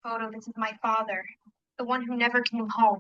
Photo, this is my father, the one who never came home.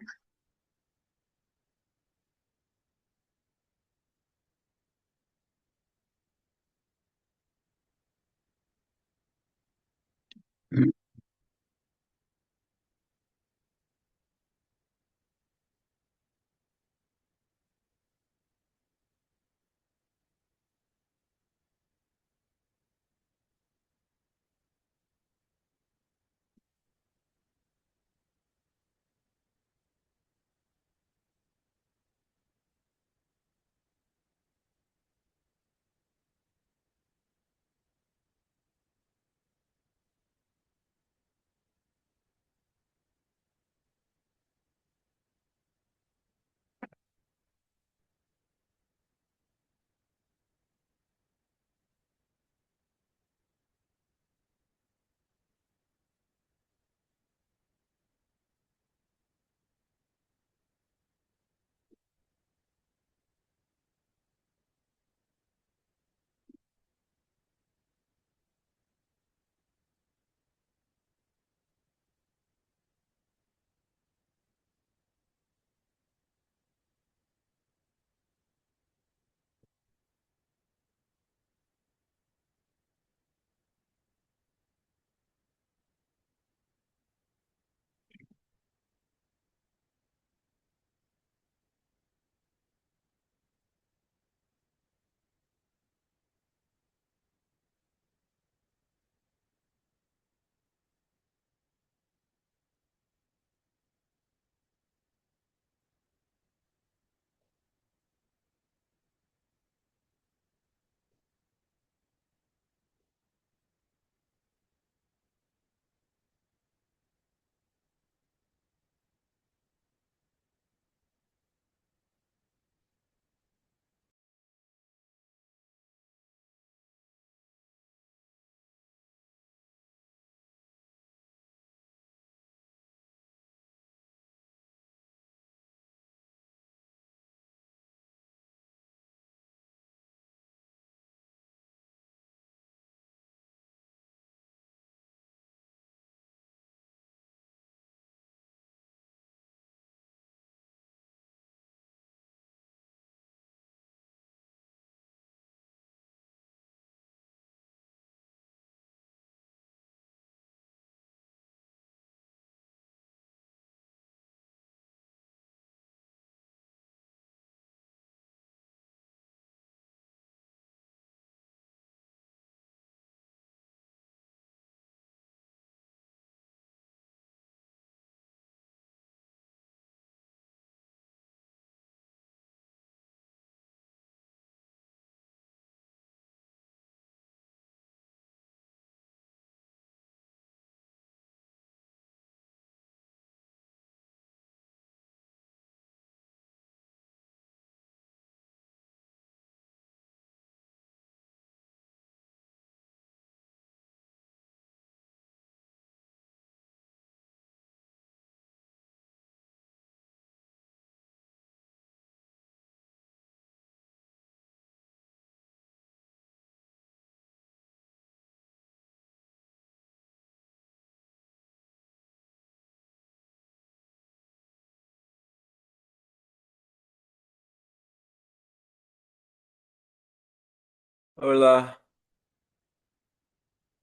Hola,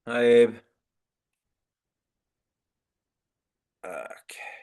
hi Abe. Okay.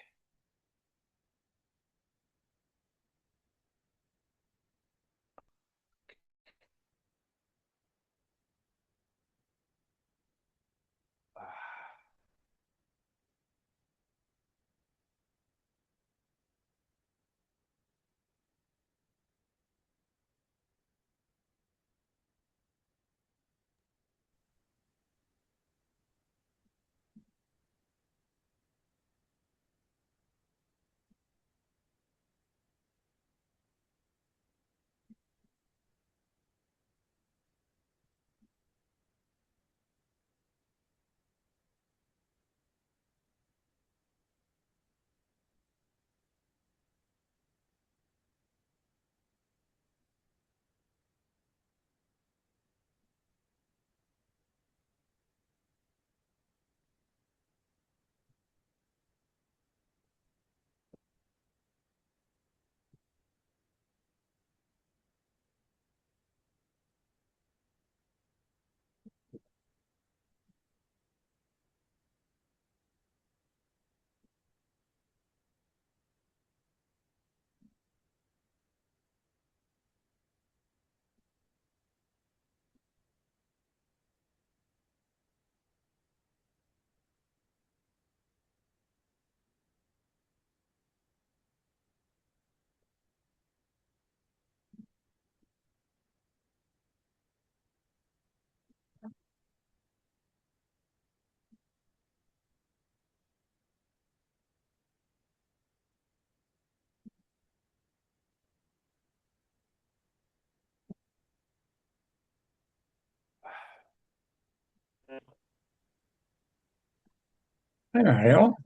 Hi, Mario.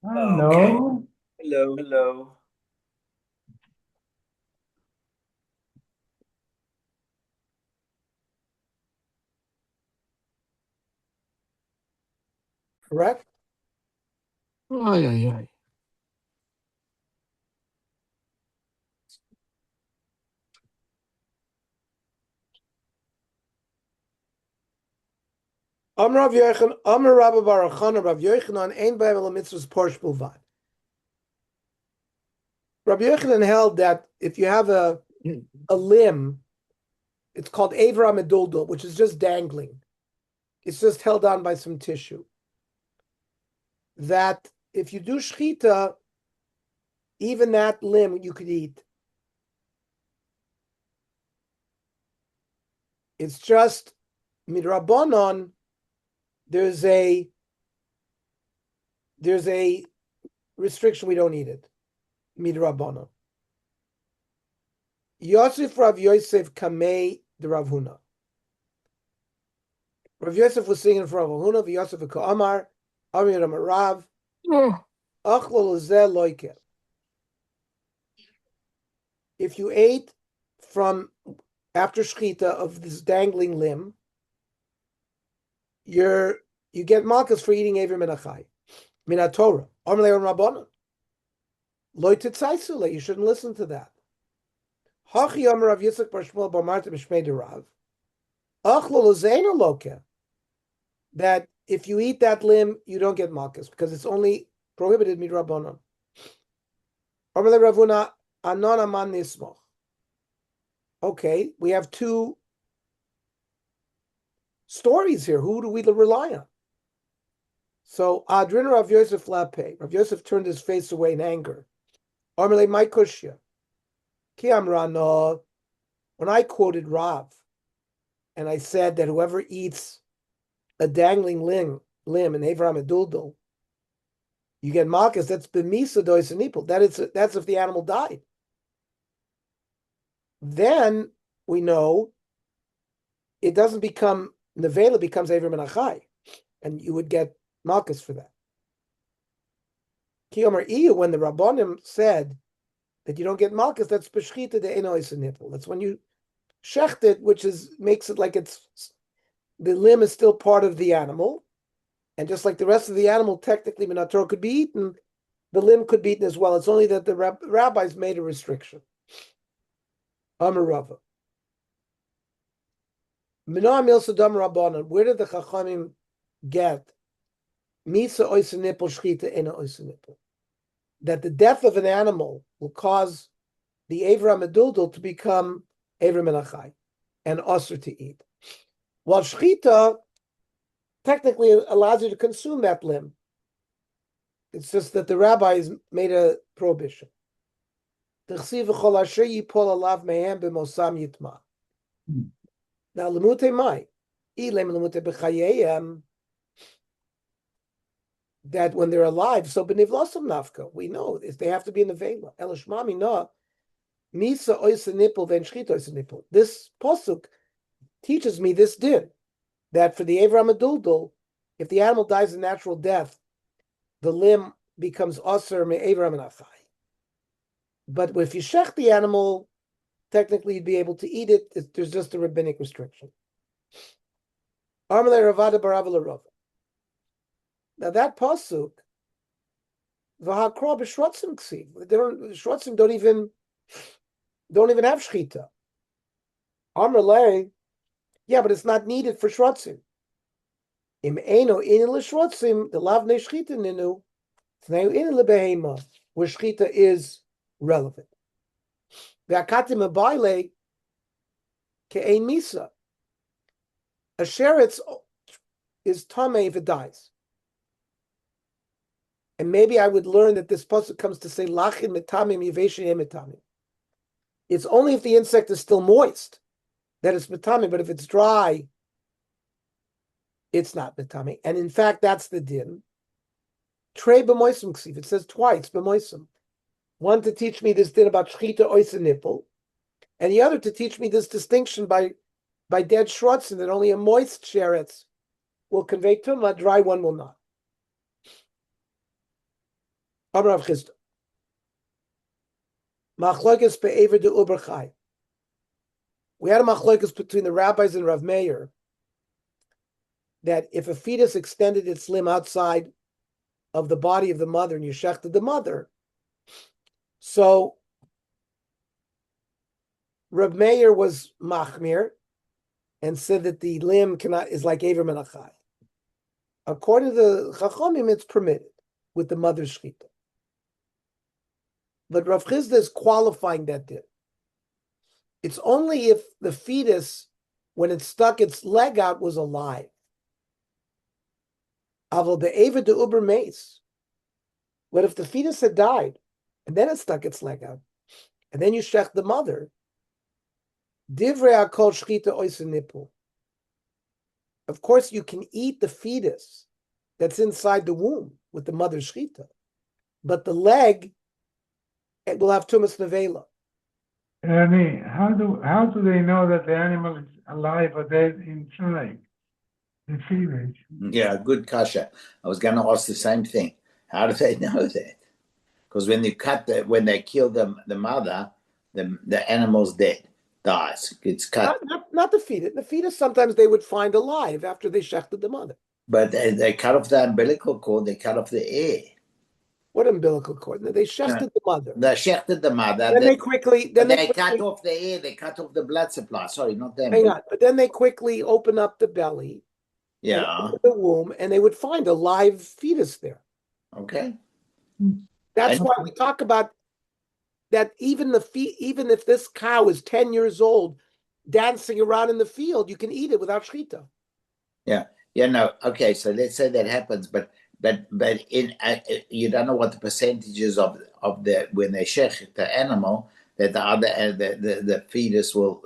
Okay. Hello. Hello. Correct? Ay, ay, ay. Amar Rav Yochanan, Amar Rabba Barachana, Rav Yochanan, Ein B'Avel Mitzvahs Porsh Bulvad. Rabbi Yochanan held that if you have a limb, it's called Avra Meduldul, which is just dangling. It's just held on by some tissue. That if you do shchita, even that limb you could eat. It's just midrabanon. There's a restriction. We don't eat it. Midrabanon. Yosef Rav Yosef Kamei the Rav Huna. Rav Yosef was singing for Rav Huna. Yosef Amar Amir Amar Rav. If you ate from after shchita of this dangling limb, you get malchus for eating Aver Menachai. Minat Torah. Amalei Rabbanon. Lo titzaisule. You shouldn't listen to that. Hachi Amar Rav Yitzchak Bar Shmuel Bar Marta B'Shmei Rav. Achlo Lozeinu Loke. That if you eat that limb, you don't get malchus because it's only prohibited midrabanon. Amalei Ravuna Anon Aman Nismoch. Okay, we have two stories here. Who do we rely on? So Adrin Rav Yosef Lape. Rav Yosef turned his face away in anger. Armele my kushya. Ki amrano. When I quoted Rav, and I said that whoever eats a dangling limb in Avram Aduldul, you get malchus. That's b'misa dois anipul. That's if the animal died. Then we know it doesn't become nevela, becomes Avram Menachai, and you would get malchus for that. Kiyomar Iyu, when the Rabbonim said that you don't get malchus, that's b'shchita de enois nipple. That's when you shecht it, which makes it like it's the limb is still part of the animal, and just like the rest of the animal, technically minator could be eaten, the limb could be eaten as well. It's only that the rabbis made a restriction. Amar Rava. Where did the Chachamim get misa oisa nipple shchita ena oisa nipple? That the death of an animal will cause the Avra Meduldul to become Avra Menachai and usher to eat. While shchita technically allows you to consume that limb. It's just that the rabbis made a prohibition. Now, lemute mai, that when they're alive, so benivlasam nafka, we know if they have to be in the vela. Elishmami no, misa oisa nipple then shchita oisa nipple. This pasuk teaches me this din, that for the Avram Aduldul, if the animal dies a natural death, the limb becomes aser me Avram Menachai. But if you shech the animal, technically you'd be able to eat it. There's just a rabbinic restriction. Armele Ravada Baravela Rava. Now that pasuk, v'hakra b'shrotzim ksiv. Shrotzim don't even have shchita. Armele, yeah, but it's not needed for shrotzim. Im eno in l'shrotzim the lavnei shchita ninu tnei in lebehema where shchita is relevant. V'akatim abayle ke'ein misa. A sheretz is tamei if it dies. And maybe I would learn that this pasuk comes to say lachin metamim yiveshin metamim. It's only if the insect is still moist that it's metamim, but if it's dry, it's not metamim. And in fact, that's the din. Trey b'moisim ksiv. It says twice b'moisim. One to teach me this din about shchita oisa nipple, and the other to teach me this distinction by dead shrotzim that only a moist sheretz will convey tumah, a dry one will not. Amar Rav Chisda. Machlokes be'ever de uber chai. We had a machlokes between the rabbis and Rav Meir that if a fetus extended its limb outside of the body of the mother and you shechted the mother, so Rav Meir was machmir and said that the limb is like Ever Menachai. According to the Chachamim, it's permitted with the mother's shechita. But Rav Chisda is qualifying that din. It's only if the fetus, when it stuck its leg out, was alive. Aval be'eva de uber meis. But if the fetus had died, and then it stuck its leg out, and then you shech the mother, divrei akol shchita oisen nipul. Of course, you can eat the fetus that's inside the womb with the mother's shchita, but the leg, it will have tumas nevela. Ernie, how do they know that the animal is alive or dead inside the fetus? Yeah, good kasha. I was going to ask the same thing. How do they know that? Because when when they kill the mother, the animal's dead, dies, gets cut. Not the fetus. The fetus sometimes they would find alive after they shechted the mother. But they cut off the umbilical cord. They cut off the air. What umbilical cord? They shechted the mother. They shechted the mother. Then they quickly cut off the air. They cut off the blood supply. Sorry, not them. Hang on. But then they quickly open up the belly, Yeah, the womb, and they would find a live fetus there. okay. That's why we talk about that. Even if this cow is 10 years old, dancing around in the field, you can eat it without shechita. Yeah, no. Okay, so let's say that happens, but in you don't know what the percentages of the when they shech the animal that the fetus will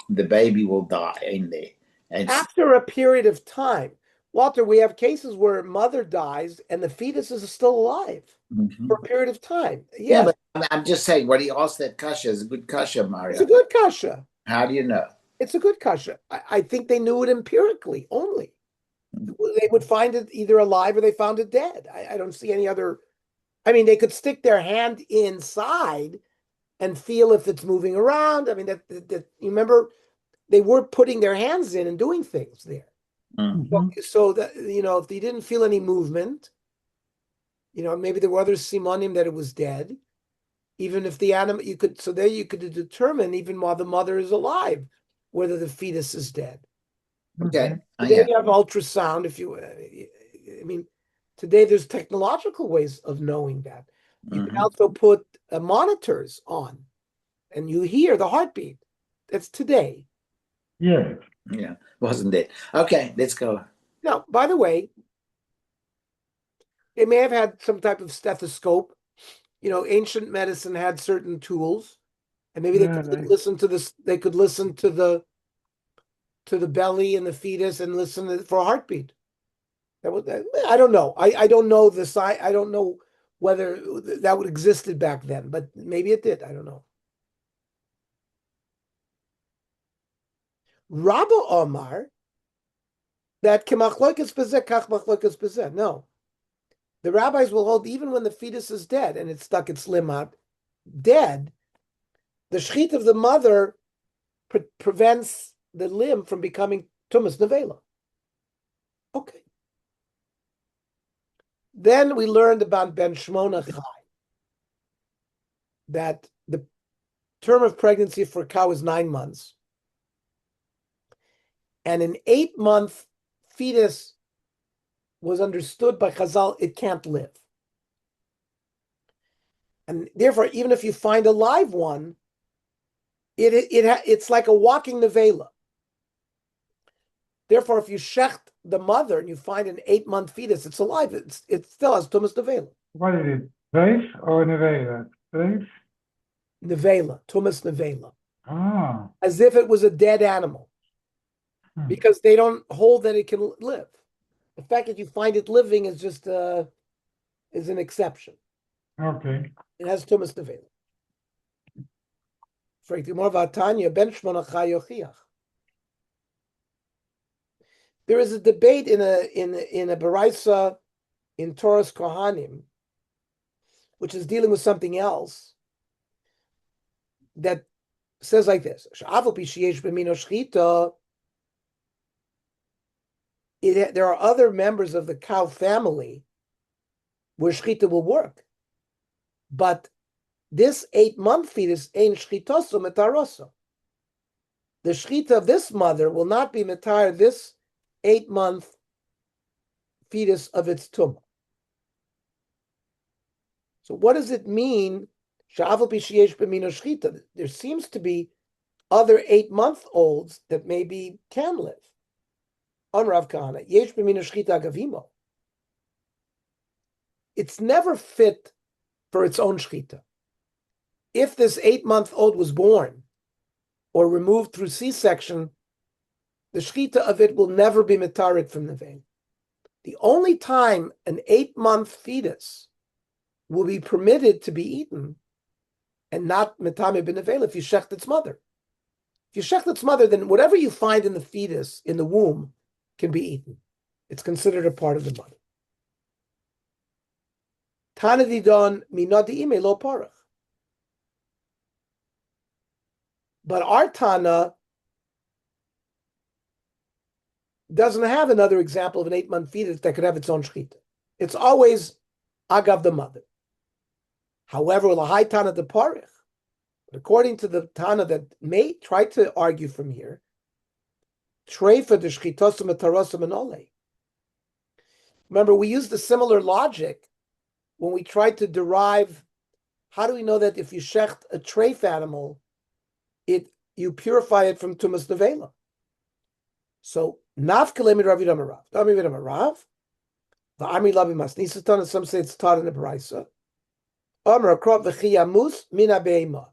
the baby will die in there. And after a period of time, Walter, we have cases where mother dies and the fetus is still alive for a period of time. Yeah, but I'm just saying what he asked that kasha is a good kasha, Mario. It's a good kasha. How do you know? It's a good kasha. I think they knew it empirically only. They would find it either alive or they found it dead. I don't see any other. I mean, they could stick their hand inside and feel if it's moving around. I mean, that you remember they were putting their hands in and doing things there. Mm-hmm. So that if they didn't feel any movement, maybe there were other simonim that it was dead. Even if the animal, you could determine even while the mother is alive whether the fetus is dead. Okay. Today you have ultrasound. Today there's technological ways of knowing that. You can also put monitors on, and you hear the heartbeat. That's today. Yeah. Yeah, wasn't it? Okay, let's go. Now, by the way, they may have had some type of stethoscope. Ancient medicine had certain tools, and maybe they could listen to this. They could listen to the belly and the fetus and listen for a heartbeat. I don't know. I don't know the size. I don't know whether that would existed back then, but maybe it did. I don't know. Rabba Omar that kemachlokas bezeh kach machlokas bezeh. No, the rabbis will hold even when the fetus is dead and it stuck its limb out, dead. The shechit of the mother prevents the limb from becoming tumas nevela. Okay. Then we learned about Ben Shmona Chai, that the term of pregnancy for a cow is 9 months. And an 8-month fetus was understood by Chazal, it can't live. And therefore, even if you find a live one, it's like a walking nevela. Therefore, if you shecht the mother and you find an 8-month fetus, it's alive. It still has tumas nevela. What is it? Reif or nevela? Reif? Nevela, tumas nevela. Ah. As if it was a dead animal. Because they don't hold that it can live. The fact that you find it living is just is an exception. Okay. It has tumas nevela. There is a debate in a baraisa in Torah's Kohanim, which is dealing with something else, that says like this: there are other members of the cow family where shchita will work, but this 8-month fetus ain't shchitoso metaroso. The shchita of this mother will not be metar this 8-month fetus of its tumah. So what does it mean? There seems to be other 8-month-olds that maybe can live. On Rav Kahana, yesh b'mina shchita gavimo. It's never fit for its own shchita. If this 8-month-old was born or removed through C-section, the shchita of it will never be metarit from the vein. The only time an 8-month fetus will be permitted to be eaten and not metame bin nevel if you shecht its mother. If you shecht its mother, then whatever you find in the fetus, in the womb, can be eaten. It's considered a part of the mother. Tanadidon minadi ime lo parach. But our Tana doesn't have another example of an 8-month fetus that could have its own shechita. It's always agav the mother. However, lahai Tana de parich, according to the Tana that may try to argue from here, treifa de shchitosum etarosum enole. Remember, we used a similar logic when we tried to derive, how do we know that if you shecht a treif animal, you purify it from tumas nevela? So nafkalemi Rav Yidam Rav, Dami Yidam Rav, the Army Labi Masnisatan, and some say it's taught in the Baraisa. Amar Akrov v'chiyamus mina beima.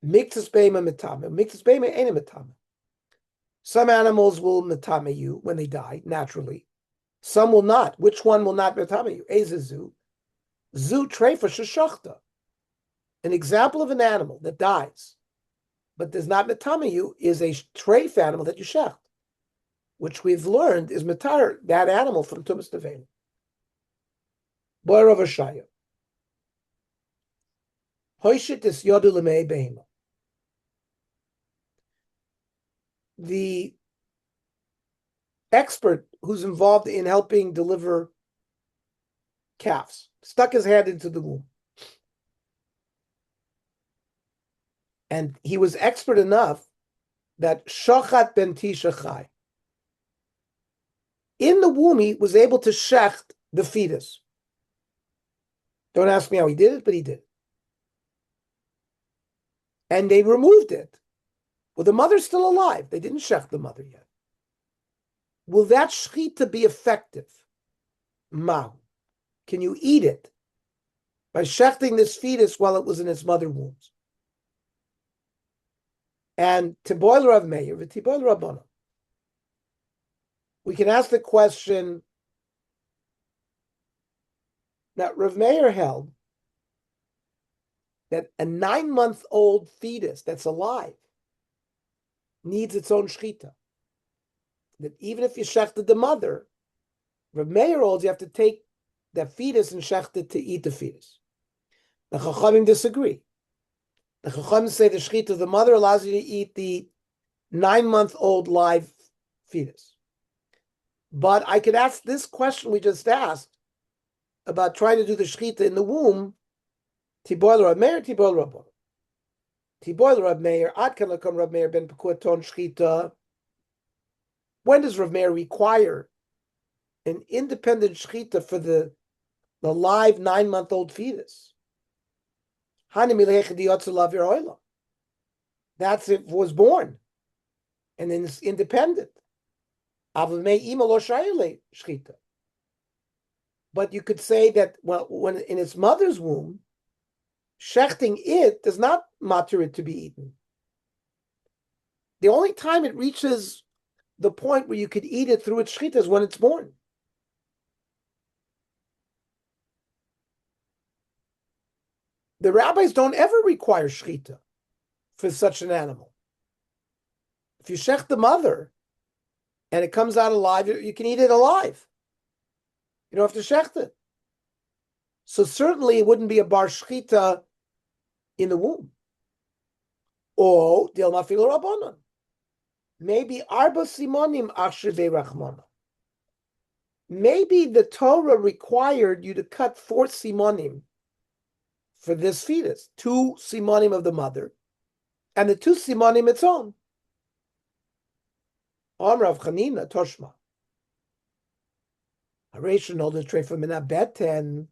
Miktas beima metame. Miktas beima ain't a metame. Some animals will metame you when they die naturally. Some will not. Which one will not metame you? Ezezu. Zu treifa sheshachta. An example of an animal that dies, but does not metame you, is a treif animal that you shecht, which we've learned is metar that animal from tumas nevela. Boy Rav Ashaya. Hoishit is yodu lemei behema. The expert who's involved in helping deliver calves stuck his hand into the womb. And he was expert enough that shochat ben tishachai. In the womb, he was able to shecht the fetus. Don't ask me how he did it, but he did. And they removed it. Well, the mother's still alive. They didn't shecht the mother yet. Will that shechita be effective? Ma. Can you eat it by shechting this fetus while it was in its mother's womb? And Tiboil Rav Meir, Tiboil Rabbana. We can ask the question. Now, Rav Meir held that a 9-month-old fetus that's alive needs its own shechita. That even if you shechted the mother, Rav Meir holds you have to take that fetus and shecht it to eat the fetus. The Chachamim disagree. The Chachamim say the shechita of the mother allows you to eat the 9-month-old live fetus. But I could ask this question we just asked about trying to do the shechita in the womb. Tiboil Rav Meir, Tiboil Rabbon. Tiboil Rav Meir, Ad kan lakam Rav Meir ben pekuaton shechita. When does Rav Meir require an independent shechita for the live 9-month-old fetus? That's if it was born, and then it's independent. But you could say that when in its mother's womb, shechting it does not matter it to be eaten. The only time it reaches the point where you could eat it through its shechita is when it's born. The rabbis don't ever require shechita for such an animal. If you shech the mother and it comes out alive, you can eat it alive. You don't have to shecht it. So certainly it wouldn't be a bar shchita in the womb. Or dil mafil rabbanon. Maybe arba simonim achsher be'rachmana. Maybe the Torah required you to cut 4 simonim for this fetus. 2 simonim of the mother, and the 2 simonim its own. Amr of Chanina Toshma. Haration the treif from beten.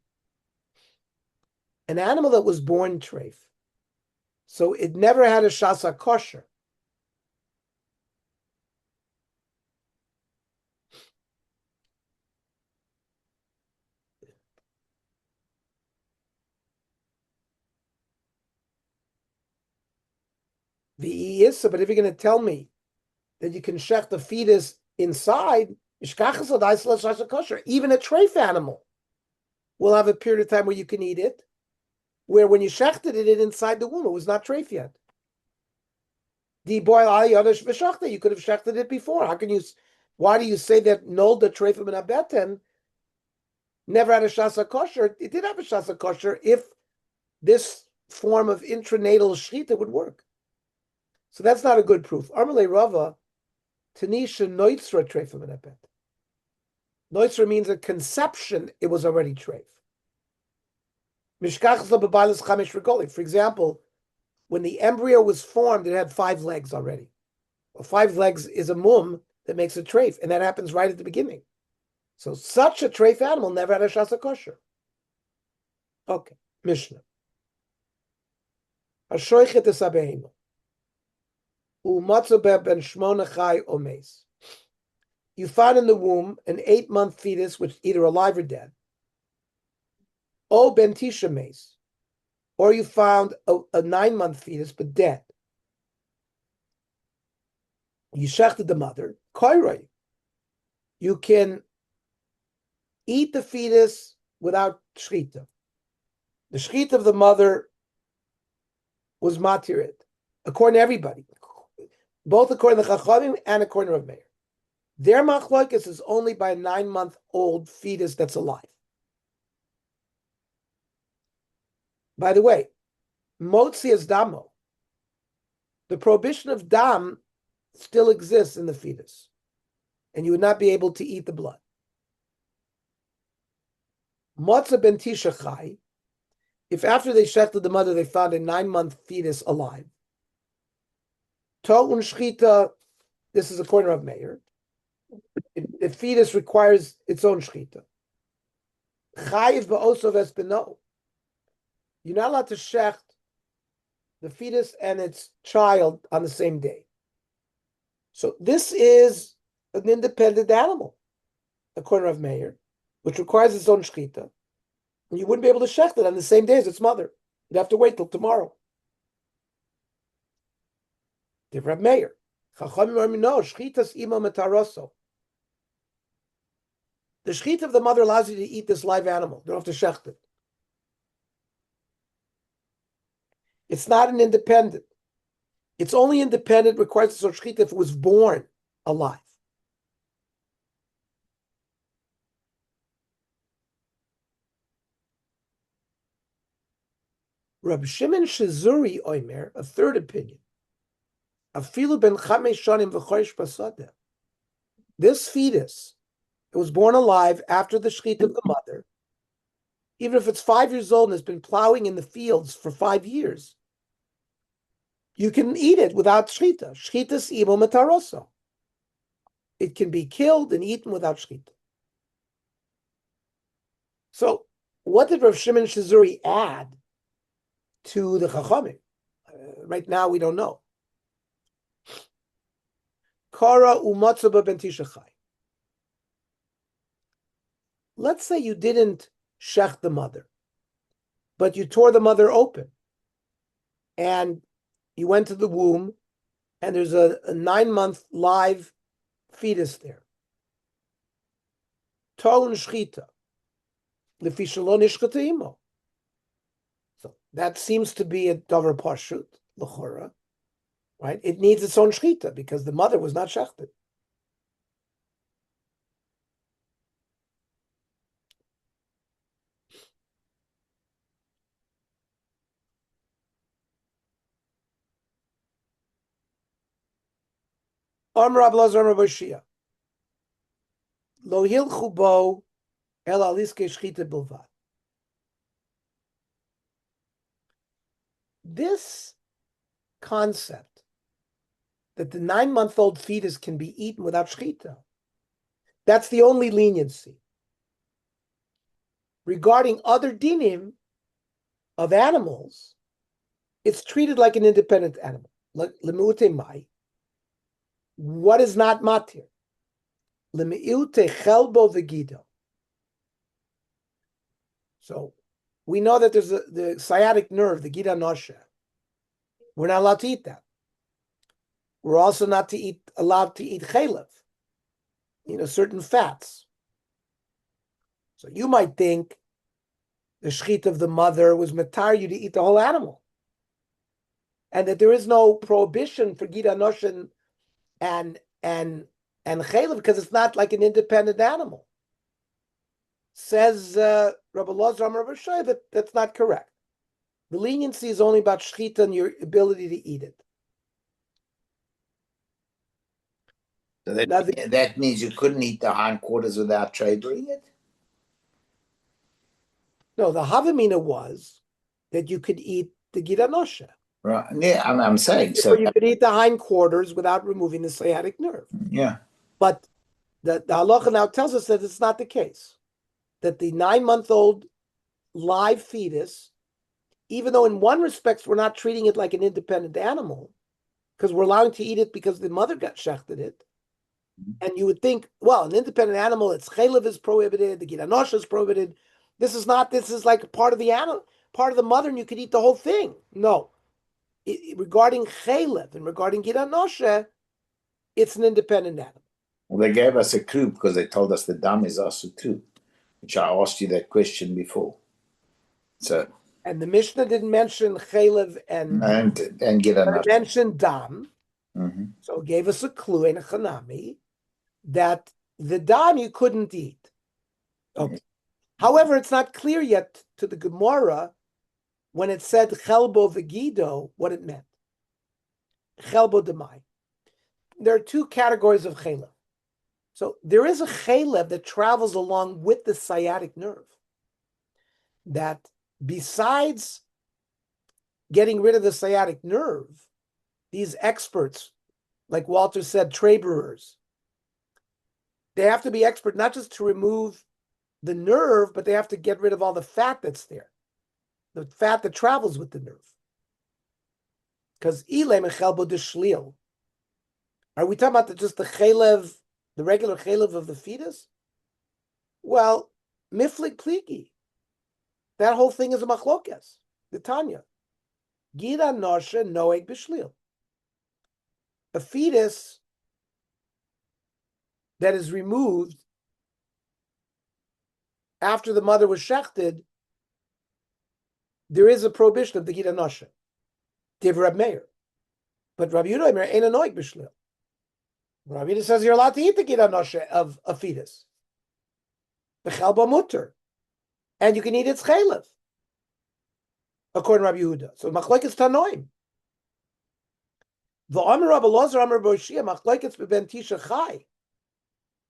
An animal that was born treif, so it never had a shasa kosher. The is, but if you're going to tell me that you can shech the fetus inside, even a treif animal will have a period of time where you can eat it, where when you shechted it inside the womb, it was not treif yet. The boil you could have shechted it before. How can you? Why do you say that nolda treifim and abeten never had a shasa kosher? It did have a shasa kosher if this form of intranatal shchita would work. So that's not a good proof. Armalei Rava, Tanisha Noitzra treifim and abet. Noitzra means a conception, it was already treif. For example, when the embryo was formed, it had 5 legs already. Well, 5 legs is a mum that makes a treif, and that happens right at the beginning. So such a treif animal never had a shasa kosher. Okay, Mishnah. Hashoichet esabeinu. Umatzabe ben shmona chai omes. You found in the womb an 8-month fetus, which either alive or dead. O ben tisha mes. Or you found a 9-month fetus, but dead. You shechted the mother. Koiroi. You can eat the fetus without shchita. The shchita of the mother was matirid, according to everybody, both according to Chachamim and according to Rav Meir. Their machlokes is only by a 9-month-old fetus that's alive. By the way, motzi is damo. The prohibition of dam still exists in the fetus, and you would not be able to eat the blood. Motza ben tisha chai. If after they shechted the mother, they found a 9-month fetus alive. To'un shchita. This is according to Rav Meir. The fetus requires its own shchita. Chayiv ba'osov es beno. You're not allowed to shecht the fetus and its child on the same day. So this is an independent animal, according to Rav Meir, which requires its own shchita. And you wouldn't be able to shecht it on the same day as its mother. You'd have to wait till tomorrow. The Rav Meir. Chachamim no, shchitas ima metaroso. The shchita of the mother allows you to eat this live animal. You don't have to shecht it. It's not an independent. It's only independent, requires its own shchita if it was born alive. Rabbi Shimon Shizuri Oimer, a third opinion. Afilu ben chamesh shanim v'choresh basadeh. This fetus, it was born alive after the shchita of the mother. Even if it's 5 years old and has been plowing in the fields for 5 years, you can eat it without shchita. Shchitas imo metaroso. It can be killed and eaten without shchita. So, what did Rav Shimon Shizuri add to the Chachamim? Right now, we don't know. Kara umatzaba ben tishachai. Let's say you didn't shech the mother, but you tore the mother open, and you went to the womb, and there's a 9-month live fetus there. To'un shchita. Lefi shelo nishchata imo. So that seems to be a davar pashut, l'chora, right? It needs its own shchita because the mother was not shechted. Amr Abelazar Amr Bashia. Lo hilchu bo el aliske shchita bilvad. This concept that the 9-month-old fetus can be eaten without shchita, that's the only leniency. Regarding other dinim of animals, it's treated like an independent animal. Lemeute mai. What is not matir? Lemeute chelbo v'gido. So we know that there's the sciatic nerve, the gida nosha. We're not allowed to eat that. We're also not allowed to eat chalev, certain fats. So you might think the shchit of the mother was matar you to eat the whole animal, and that there is no prohibition for gida nosha and chalev because it's not like an independent animal. Says Rabbi Lazar Amar Rabbi Shai that that's not correct. The leniency is only about shchita and your ability to eat it. So that means you couldn't eat the hindquarters without trading it? No, the Havamina was that you could eat the Gida Nosha. Right. Yeah, I'm saying. So you could eat the hindquarters without removing the sciatic nerve. Yeah. But the halacha now tells us that it's not the case. That the 9-month-old live fetus, even though in one respect we're not treating it like an independent animal, because we're allowing to eat it because the mother got shechted it, and you would think, well, an independent animal, its chalev is prohibited, the Gida Nosha is prohibited. This is like part of the animal, part of the mother, and you could eat the whole thing. No. Regarding chalev and regarding Gida Nosha, it's an independent animal. Well, they gave us a clue because they told us the dam is also too, which I asked you that question before. So. And the Mishnah didn't mention chalev and Gida Nosha. It mentioned dam. Mm-hmm. So it gave us a clue in a chanami that the dam you couldn't eat. Okay. Mm-hmm. However, it's not clear yet to the Gemara when it said chelbo v'gido what it meant. Chelbo demai. There are two categories of chalev. So there is a chalev that travels along with the sciatic nerve. That besides getting rid of the sciatic nerve, these experts, like Walter said, treberers, they have to be expert not just to remove the nerve, but they have to get rid of all the fat that's there, the fat that travels with the nerve. Because are we talking about just the chalev, the regular chalev of the fetus? Well, miflik pligi. That whole thing is a machlokes. The Tanya. Gida nosha noeg b'shlil. A fetus that is removed after the mother was shechted, there is a prohibition of the Gida nosha. Div Rab Meir. But Rabbi Yehuda Omer ain't a noeg b'shlil. Rabbi Yehuda says you're allowed to eat the Gida nosha of a fetus. B'chel b'mutter. And you can eat its chalev, according to Rabbi Yehuda. So machlokes tanoim. V'amar Rabbi Lazar Amar Boshia machlokes b'ben Tisha Chai.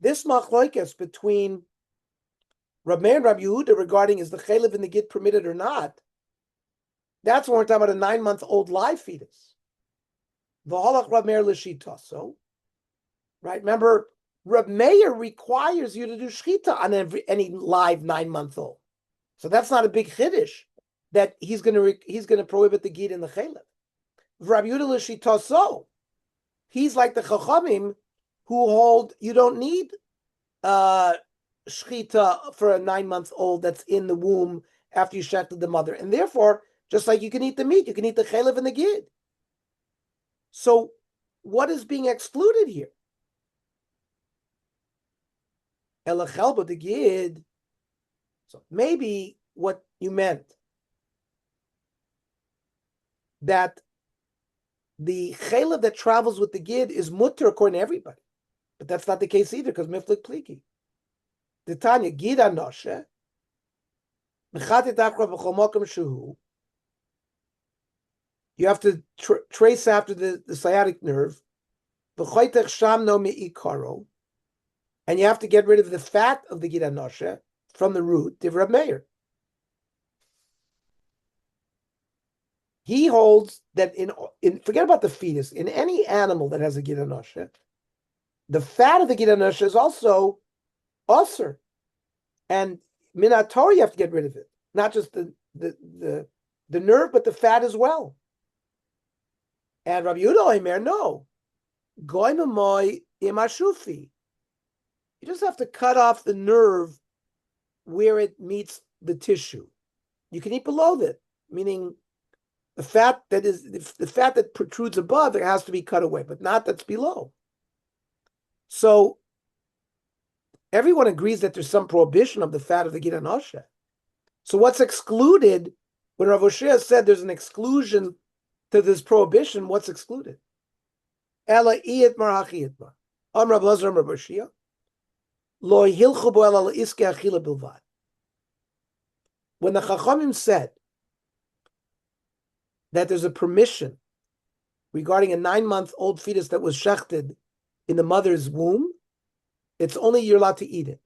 This machlokes between Rabbi Meir and Rabbi Yehuda regarding is the chalev in the gid permitted or not, that's when we're talking about a 9-month-old live fetus. V'halach Rabbi Meir l'shitaso. Right? Remember, Rabbi Meir requires you to do shchita on any live 9-month-old. So that's not a big chiddush that he's going to prohibit the gid and the chalev. Rabbi Yehuda l'shitaso. He's like the chachamim who hold you don't need shchita for a 9-month-old that's in the womb after you shechted the mother, and therefore, just like you can eat the meat, you can eat the chalev and the gid. So, what is being excluded here? Elachel, but the gid. So maybe what you meant that the chalev that travels with the gid is mutter according to everybody, but that's not the case either because miflik pliki. The Tanya gid anoshe mechatet akra v'chol makom shehu. You have to trace after the sciatic nerve V'choitech sham no mi'ikaro, and you have to get rid of the fat of the Gid Anosha from the root, Div Rab Meir. He holds that in forget about the fetus, in any animal that has a Gid Anosha, the fat of the Gid Anosha is also usher. And minator, you have to get rid of it. Not just the nerve, but the fat as well. And Rabbi Yehuda Omer, no. Goy mamoy imashufi. You just have to cut off the nerve where it meets the tissue. You can eat below it, meaning the fat that protrudes above, it has to be cut away, but not that's below. So everyone agrees that there's some prohibition of the fat of the Gid Anosha. So what's excluded, when Rav Oshia said there's an exclusion to this prohibition, what's excluded? Ela iyit mar hachiyit mar. Rav Lazar Rav Oshia. Lo hilchu bo ela iske achila bilvad. When the Chachamim said that there's a permission regarding a 9-month-old fetus that was shechted in the mother's womb, it's only you're allowed to eat it.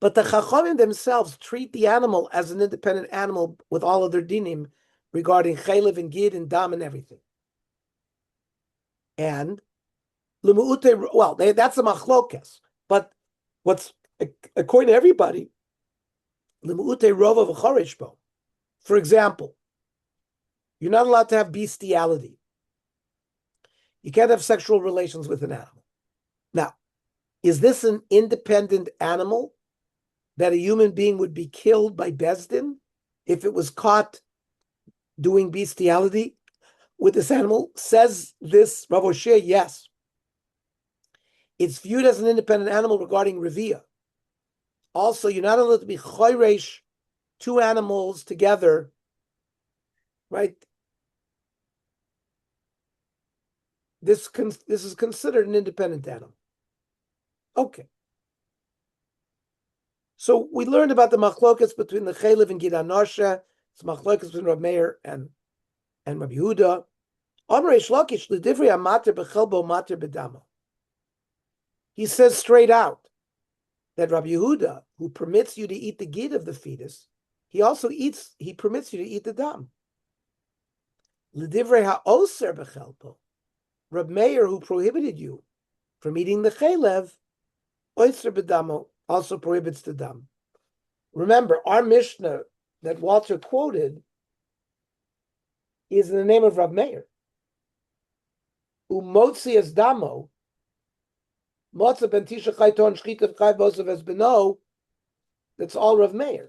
But the Chachamim themselves treat the animal as an independent animal with all of their dinim regarding chaylev and gid and dam and everything. And that's a machlokes. But what's according to everybody, for example, you're not allowed to have bestiality. You can't have sexual relations with an animal. Now, is this an independent animal that a human being would be killed by Bezdin if it was caught doing bestiality with this animal? Says this Rav Oshia, yes. It's viewed as an independent animal regarding Revia. Also, you're not allowed to be choyresh, two animals together, right? This is considered an independent animal. Okay. So we learned about the machlokas between the chaylev and Gid Anosha. It's machlokas between Rav Meir and Rabbi Yehuda. He says straight out that Rabbi Yehuda, who permits you to eat the gid of the fetus, he permits you to eat the dam. L'divrei ha'oser b'chelpo, Rabbi Meir, who prohibited you from eating the chaylev, oiser b'damo, also prohibits the dam. Remember, our Mishnah that Walter quoted is in the name of Rav Meir. Umotzi es damo, motza ben tisha chayton shchitav chayv bosav es beno, that's all Rav Meir.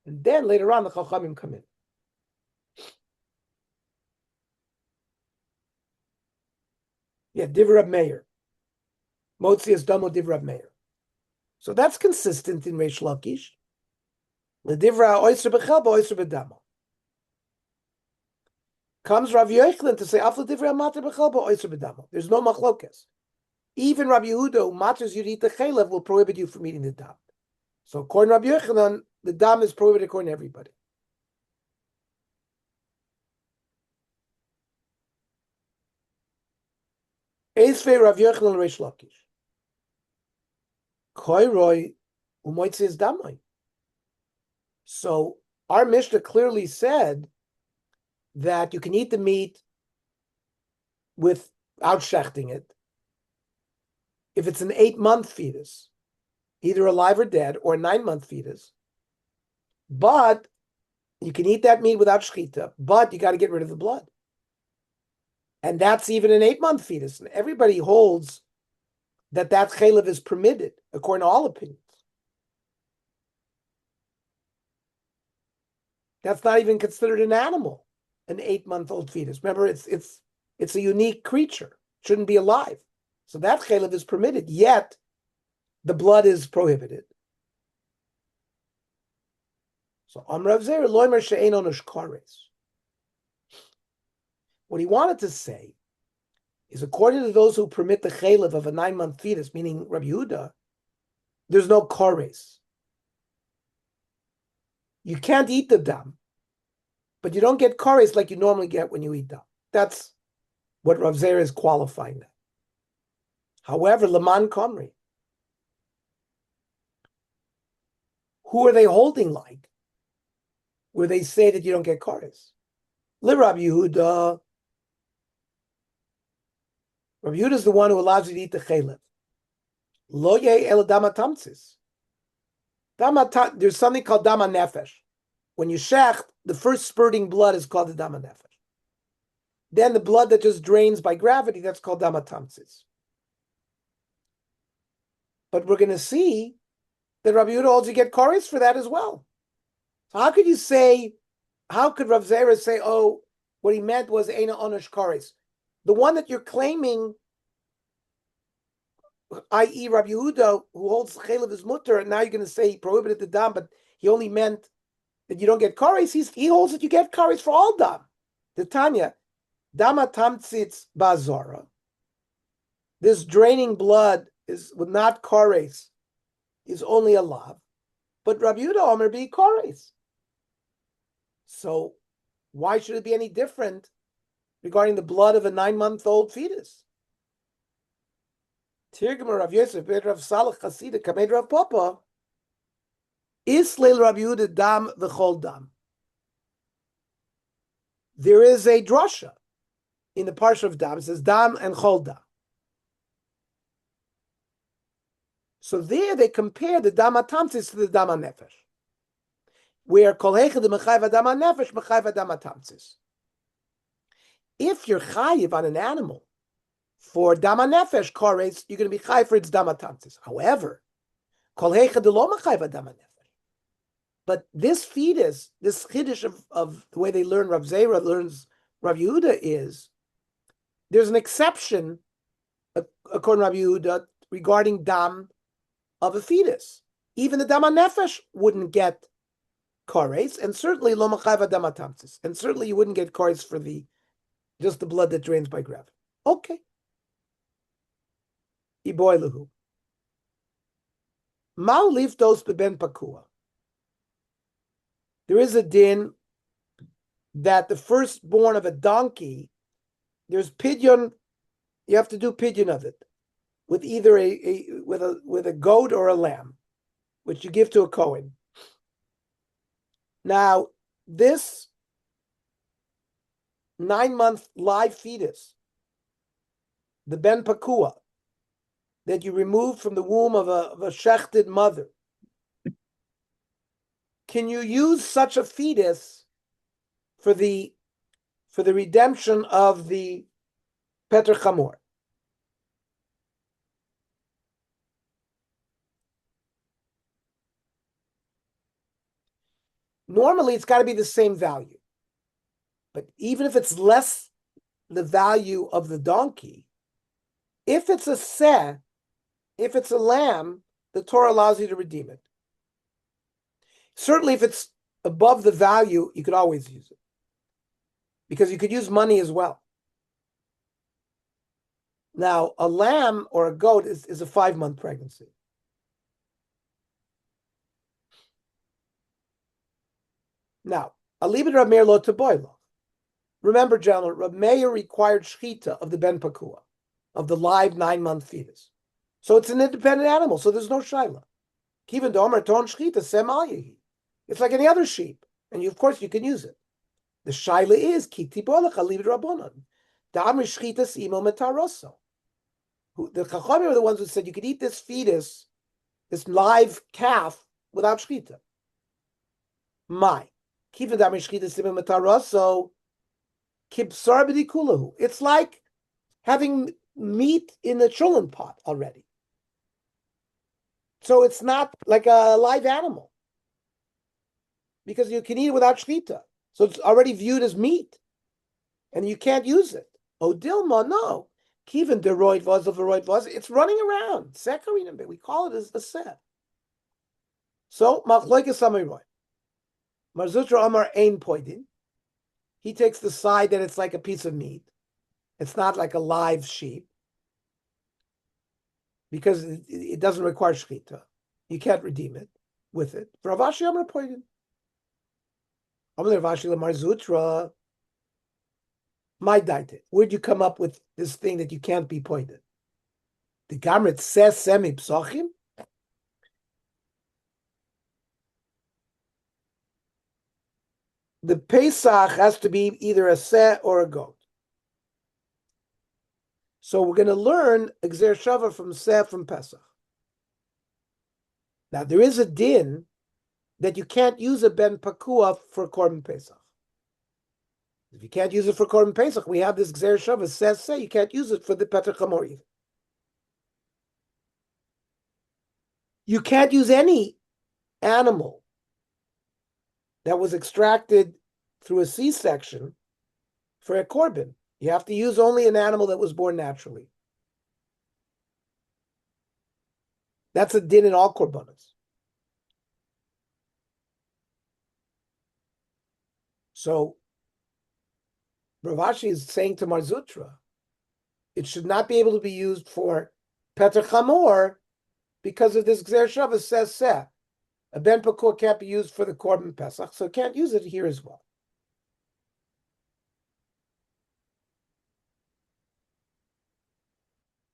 And then later on the Chachamim come in. Yeah, Div Rav Meir. Motzi es damo Div Rav Meir. So that's consistent in Reish Lakish. L'divra oiser b'chelbo oiser b'damo. Comes Rav Yochanan to say, "Afla divrei mater b'chelbo oiser b'damo." There's no machlokas. Even Rabbi Yehuda, who matters you to eat the chaylev, will prohibit you from eating the dam. So according to Rabbi Yochanan, the dam is prohibited according to everybody. Eisvei Rav Yochanan Reish Lakish. Koiroi umoitzi is damai. So our Mishnah clearly said that you can eat the meat without shechting it if it's an 8-month fetus, either alive or dead, or a 9-month fetus. But you can eat that meat without shechita, but you got to get rid of the blood. And that's even an 8-month fetus. And everybody holds that chaylev is permitted, according to all opinions. That's not even considered an animal, an 8-month-old fetus. Remember, it's a unique creature. It shouldn't be alive. So that chaylev is permitted, yet the blood is prohibited. So Amrav Zer loymer she'eino nushkares. What he wanted to say is, according to those who permit the chaylev of a 9-month fetus, meaning Rabbi Yehuda, there's no kares. You can't eat the dam, but you don't get kares like you normally get when you eat dam. That's what Rav Zera is qualifying that. However, Laman Komri, who are they holding like? Where they say that you don't get kares. Rabbi Yehuda. Rabbi Yehuda is the one who allows you to eat the chaylev. Lo yeh el dama tamtzis. There's something called dama nefesh. When you shecht, the first spurting blood is called the dama nefesh. Then the blood that just drains by gravity, that's called dama tamtzis. But we're going to see that Rabbi Yehuda holds you get kares for that as well. So how could Rav Zera say, oh, what he meant was Eina Onush Kares? The one that you're claiming, i.e. Rabbi Yehuda, who holds the Chelev is mutter, and now you're going to say he prohibited the dam, but he only meant that you don't get kares. He holds that you get kares for all dam. The Tanya, dama tamtzitz bazara. This draining blood is with not kares, is only a lav, but Rabbi Yehuda Omer be kares. So why should it be any different regarding the blood of a 9-month-old fetus? Tirgum Rav Yosef, Rav Salach Chasida, Kamed Rav Papa, Isleil Rabbi Yehuda dam v'chol dam. There is a drasha in the parsha of dam. It says dam and chol dam. So there they compare the dam atamtzis to the dam nefesh, where kol hechad the mechayv dam nefesh mechayv dam atamtzis. If you're chayiv on an animal for dam nefesh kares, you're going to be chayiv for its dam atamtzis. However, kol hechad the lo mechayv dam nefesh. But this fetus, this chiddush of the way they learn Rav Zera learns Rav Yehuda is, there's an exception according to Rav Yehuda regarding dam of a fetus. Even the dam nefesh wouldn't get kares, and certainly lo machayv dam atamtzis, and certainly you wouldn't get kares for just the blood that drains by gravity. Okay. Iboilahu. Mal liftos beben pakua. There is a din that the firstborn of a donkey, there's pidyon, you have to do pidyon of it with either with a goat or a lamb, which you give to a Kohen. Now, this 9-month live fetus, the ben pakua, that you remove from the womb of a shechted mother, can you use such a fetus for the redemption of the Peter Chamor? Normally, it's got to be the same value. But even if it's less the value of the donkey, if it's a seh, if it's a lamb, the Torah allows you to redeem it. Certainly, if it's above the value, you could always use it. Because you could use money as well. Now, a lamb or a goat is a 5-month pregnancy. Now, Alibid Rav Meir lo teboilo. Remember, gentlemen, Rav Meir required shchita of the ben pakua, of the live 9-month fetus. So it's an independent animal, so there's no shaila. Kivan domer ton shchita sem al yehi. It's like any other sheep, and of course you can use it. The shaila is kiti bolach alibid rabbanon. Dam shchitas imo metaroso. The chachamim are the ones who said you could eat this fetus, this live calf, without shchita. My. Kivan dam shchitas imo metaroso. Kibsar b'dikulahu. It's like having meat in the Chullin pot already. So it's not like a live animal, because you can eat it without shchita. So it's already viewed as meat, and you can't use it. Oh, Dilma, no. Kivan deroid was of a roid was. It's running around. Sekarin, we call it as a set. So machloike samiroy. Marzutra Amar ein poidin. He takes the side that it's like a piece of meat. It's not like a live sheep, because it doesn't require shchita. You can't redeem it with it. For Ravashi Amar poidin. Amar Ravashi Lamar Zutra. My daite. Where'd you come up with this thing that you can't be pointed? The Gamrit says semi psochim. The Pesach has to be either a seh or a goat. So we're going to learn Gzer Shava from seh from Pesach. Now there is a din that you can't use a ben pakua for Korban Pesach. If you can't use it for Korban Pesach, we have this Gzer Shava says seh. You can't use it for the Petach Chamor either. You can't use any animal that was extracted through a C-section for a korban. You have to use only an animal that was born naturally. That's a din in all korbanos. So Rav Ashi is saying to Mar Zutra, it should not be able to be used for Petach Hamor because of this Gzer Shava says seh. A ben pakor can't be used for the korban Pesach, so can't use it here as well.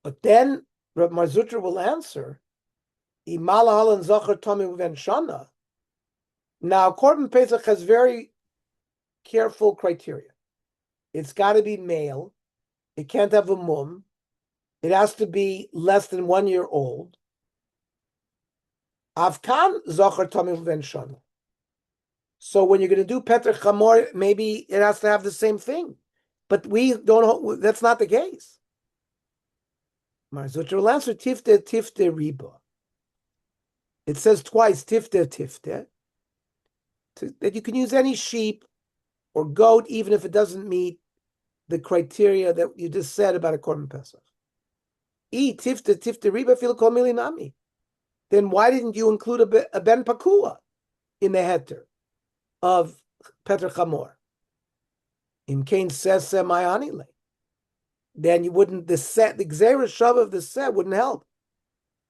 But then Rav Mar Zutra will answer, Imala halan zachar tomi uven shana. Now, korban Pesach has very careful criteria. It's got to be male. It can't have a mum. It has to be less than 1 year old. Avkan zachar tomi uven shana. So when you're going to do Petach Chamor, maybe it has to have the same thing. But we don't, that's not the case. Mar Zutra will answer, tifte, tifte, riba. It says twice, tifte, tifte, that you can use any sheep or goat, even if it doesn't meet the criteria that you just said about a korban pesach. Tifte, tifte, riba, fil kol milinami. Then why didn't you include a ben pakua in the heter of Petach Hamor? In Cain says semayanile. Then you wouldn't, the Gzer Shava of the set wouldn't help.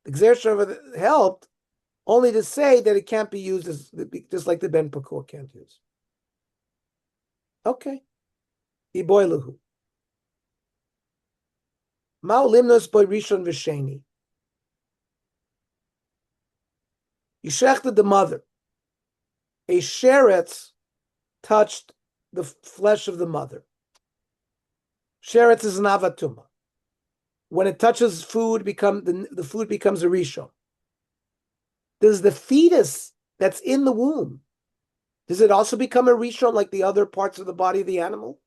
The Gzer Shava helped only to say that it can't be used as just like the Ben Pakor can't use. Okay. Iboilahu. Mao limnos boy rishon v'sheni. You shechted the mother. A sheretz touched the flesh of the mother. Sheretz is an avatuma. When it touches food, the food becomes a rishon. Does the fetus that's in the womb, does it also become a rishon like the other parts of the body of the animal?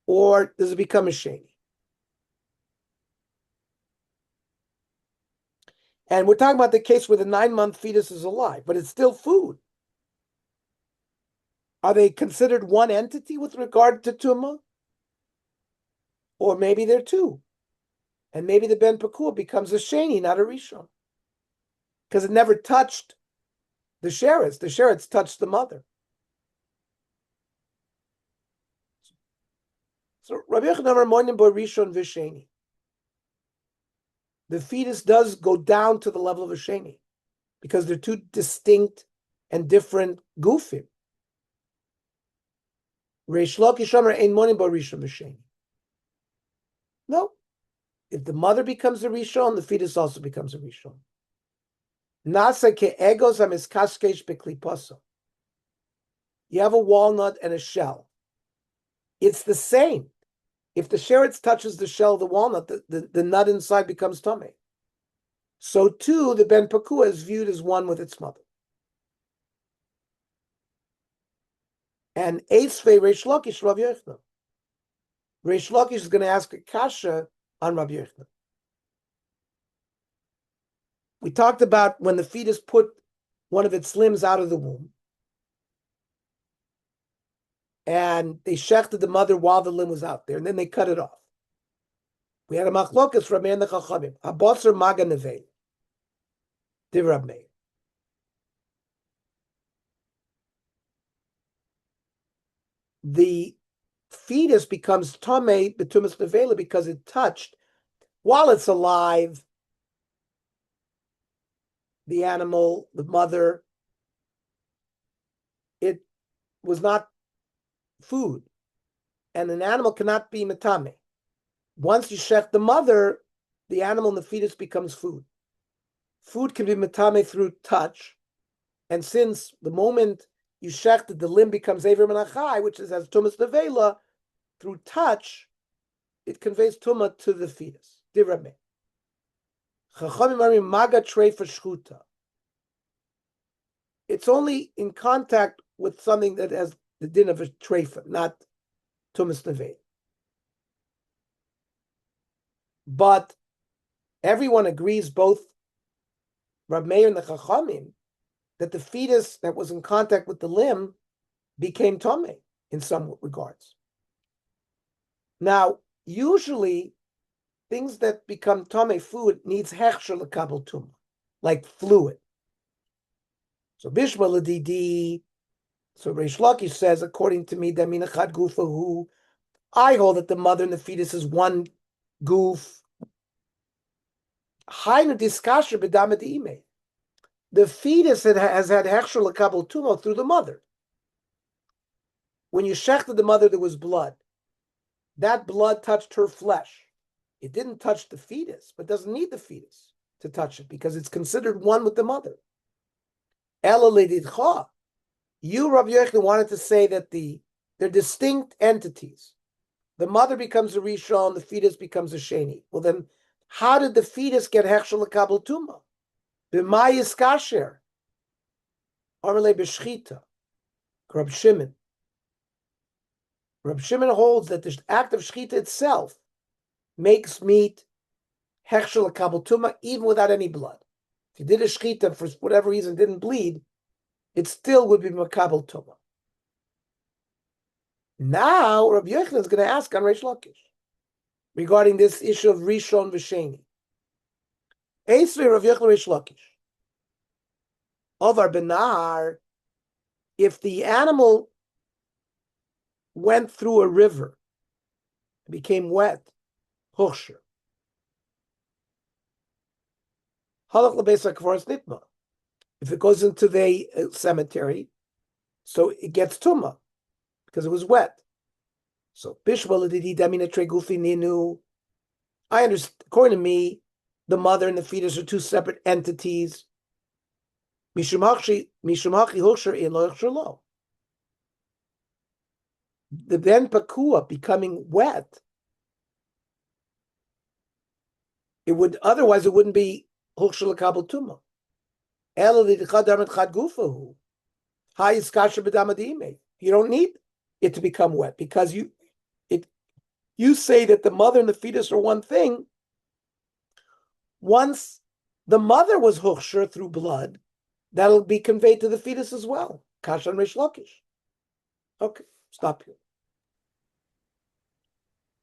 Or does it become a sheni? And we're talking about the case where the 9-month fetus is alive, but it's still food. Are they considered one entity with regard to tumah? Or maybe they're two. And maybe the Ben Pakua becomes a sheni, not a rishon. Because it never touched the sheretz. The sheretz touched the mother. So Rabbi Yochanan Ramonim bo rishon v'sheni. The fetus does go down to the level of a sheni because they're two distinct and different gufim. Reish Lakish Amar ein monim bo rishon v'sheni. No. If the mother becomes a rishon, the fetus also becomes a rishon. Nasa ke'egos hamiskaskesh bekliposo. You have a walnut and a shell. It's the same. If the sheretz touches the shell of the walnut, the nut inside becomes tamei. So too, the Ben Pakua is viewed as one with its mother. And Eisvei Reish Lakish Rav Yochanan. Reish Lakish is going to ask a kasha on Rabbi Yochanan. We talked about when the fetus put one of its limbs out of the womb, and they shechted the mother while the limb was out there, and then they cut it off. We had a machlokas from the Chachamim, Abosar Maga Nevel, Divrab Meir. The fetus becomes tamei betumas nevela because it touched, while it's alive, the animal, the mother. It was not food. and an animal cannot be metame. Once you shech the mother, the animal and the fetus becomes food. Food can be metame through touch, and since the moment you shechted, the limb becomes aver menachai, which is as tumas nevela, through touch, it conveys tumah to the fetus. Dirame. Chachamim are maga trei for shchuta. It's only in contact with something that has the din of a treifa, not tumas nevela. But everyone agrees, both Rab Meir and the Chachamim, that the fetus that was in contact with the limb became tameh in some regards. Now, usually, things that become tameh food needs hechsher lekabel tumah, like fluid. So Bishma Ladidi, so Reish Lakish says, according to me, Damina Chad Gufahu, I hold that the mother and the fetus is one goof. Hainu diskasher b'damet ime. The fetus has had hechsher lekabel tumah through the mother. When you shechted the mother, there was blood. That blood touched her flesh. It didn't touch the fetus, but doesn't need the fetus to touch it because it's considered one with the mother. Ela leididcha. You, Rabbi Yochanan, wanted to say that they're distinct entities. The mother becomes a rishon, the fetus becomes a sheni. Well, then, how did the fetus get hechsher lekabel tumah? B'mayis kasher. Armele b'shchita. Rab Shimon. Rab Shimon holds that the act of shchita itself makes meat hechsher lekabel tumah even without any blood. If you did a shchita for whatever reason didn't bleed, it still would be makabel tumah. Now Rabbi Yochanan is going to ask on Reish Lakish regarding this issue of rishon v'sheni. Esrei Rabbi Yochanan Reish Lakish. Ovar benar, if the animal went through a river, became wet, huchsher. Halach lebeis hakvaros nitma. If it goes into the cemetery, so it gets tumah because it was wet. So bishma l'didi damina trei gufi ninu. I understand. According to me, the mother and the fetus are two separate entities. Mishum hachi huchsher in lo huchsher lo. The ben pakua becoming wet, it wouldn't be huchsher lekabel tumah. Ela l'dichad darmet chad gufahu. Hay iskasher b'damadime. You don't need it to become wet because you say that the mother and the fetus are one thing. Once the mother was huchsher through blood, that'll be conveyed to the fetus as well. Kashan Reish Lakish. Okay, stop here.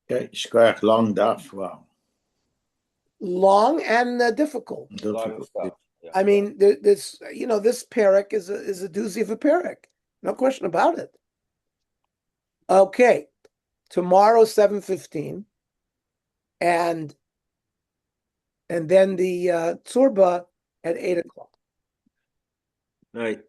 Okay, shkoyach, long daf. Wow. Long and difficult. A lot of stuff. Yeah. I mean, this parak is a doozy of a parak, no question about it. Okay, tomorrow 7:15, and then the tzurba at 8:00. Right.